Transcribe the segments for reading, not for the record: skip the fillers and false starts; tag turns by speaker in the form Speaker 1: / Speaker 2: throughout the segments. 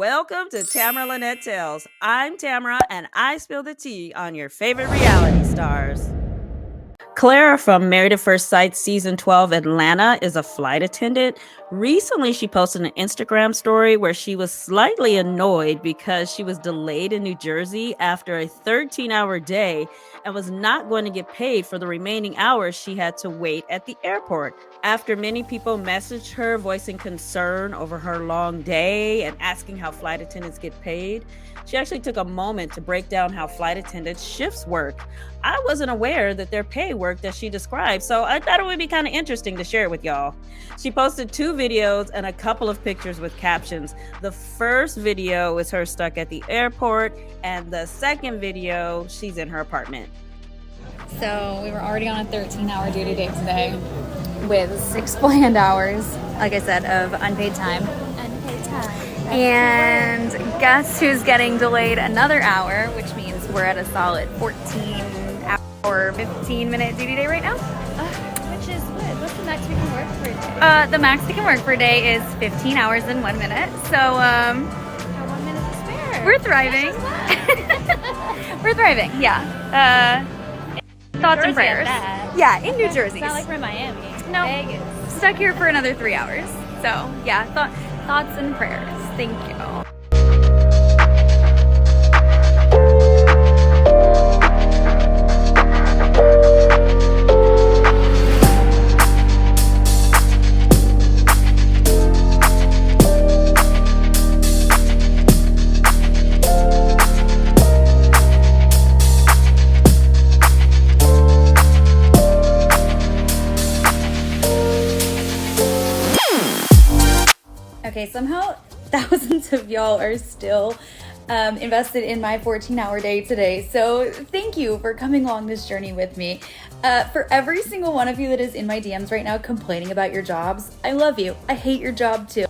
Speaker 1: Welcome to Tamara Lynette Tells. I'm Tamara, and I spill the tea on your favorite reality stars. Clara from Married at First Sight Season 12 Atlanta is a flight attendant. Recently, she posted an Instagram story where she was slightly annoyed because she was delayed in New Jersey after a 13-hour day and was not going to get paid for the remaining hours she had to wait at the airport. After many people messaged her voicing concern over her long day and asking how flight attendants get paid, she actually took a moment to break down how flight attendants' shifts work. I wasn't aware that their pay worked as she described, so I thought it would be kind of interesting to share it with y'all. She posted 2 videos and a couple of pictures with captions. The first video is her stuck at the airport, and the second video, she's in her apartment.
Speaker 2: So we were already on a 13-hour duty day today with 6 planned hours, like I said, of unpaid time. And guess who's getting delayed another hour, which means we're at a solid 14-hour, 15-minute duty day right now.
Speaker 3: Which is what? What's the max we can work for a day?
Speaker 2: The max we can work per day is 15 hours and 1 minute. So,
Speaker 3: Got 1 minute to spare.
Speaker 2: we're thriving. We're thriving, yeah. Thoughts and prayers. Yeah, in New Jersey.
Speaker 3: It's not like we're in Miami.
Speaker 2: No.
Speaker 3: Vegas.
Speaker 2: Stuck here for another 3 hours. So, yeah, thoughts and prayers. Thank you. Okay, somehow thousands of y'all are still invested in my 14-hour day today. So thank you for coming along this journey with me. For every single one of you that is in my DMs right now complaining about your jobs, I love you. I hate your job too.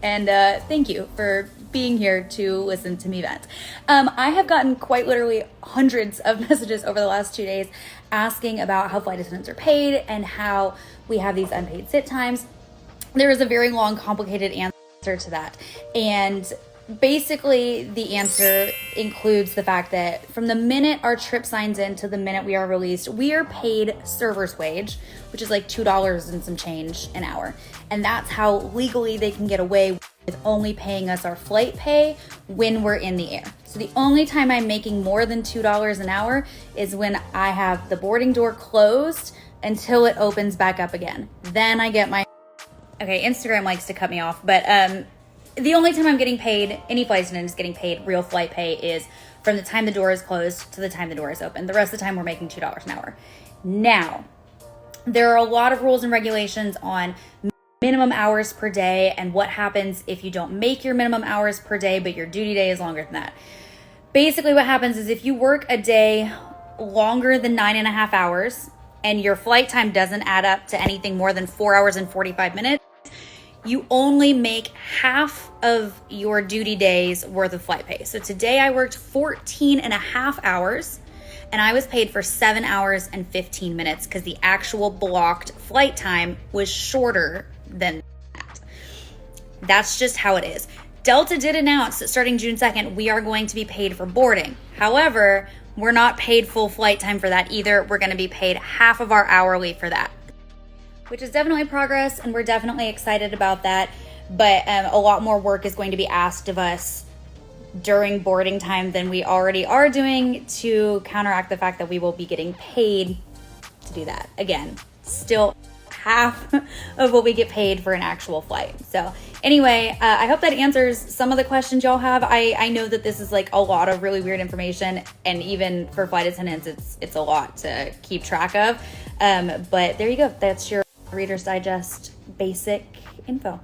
Speaker 2: And thank you for being here to listen to me vent. I have gotten quite literally hundreds of messages over the last 2 days asking about how flight attendants are paid and how we have these unpaid sit times. There is a very long, complicated answer to that. And basically the answer includes the fact that from the minute our trip signs in to the minute we are released, we are paid server's wage, which is like $2 and some change an hour. And that's how legally they can get away with only paying us our flight pay when we're in the air. So the only time I'm making more than $2 an hour is when I have the boarding door closed until it opens back up again. Then I get my... Okay, Instagram likes to cut me off, but the only time I'm getting paid, any flight attendant is getting paid real flight pay is from the time the door is closed to the time the door is open. The rest of the time we're making $2 an hour. Now, there are a lot of rules and regulations on minimum hours per day and what happens if you don't make your minimum hours per day, but your duty day is longer than that. Basically what happens is if you work a day longer than 9.5 hours and your flight time doesn't add up to anything more than 4 hours and 45 minutes, you only make half of your duty day's worth of flight pay. So today I worked 14.5 hours and I was paid for 7 hours and 15 minutes because the actual blocked flight time was shorter than that. That's just how it is. Delta did announce that starting June 2nd, we are going to be paid for boarding. However, we're not paid full flight time for that either. We're going to be paid half of our hourly for that, which is definitely progress, and we're definitely excited about that. But a lot more work is going to be asked of us during boarding time than we already are doing to counteract the fact that we will be getting paid to do that. Again, still half of what we get paid for an actual flight. So anyway, I hope that answers some of the questions y'all have. I know that this is like a lot of really weird information, and even for flight attendants, it's a lot to keep track of. But there you go. That's your Reader's Digest basic info.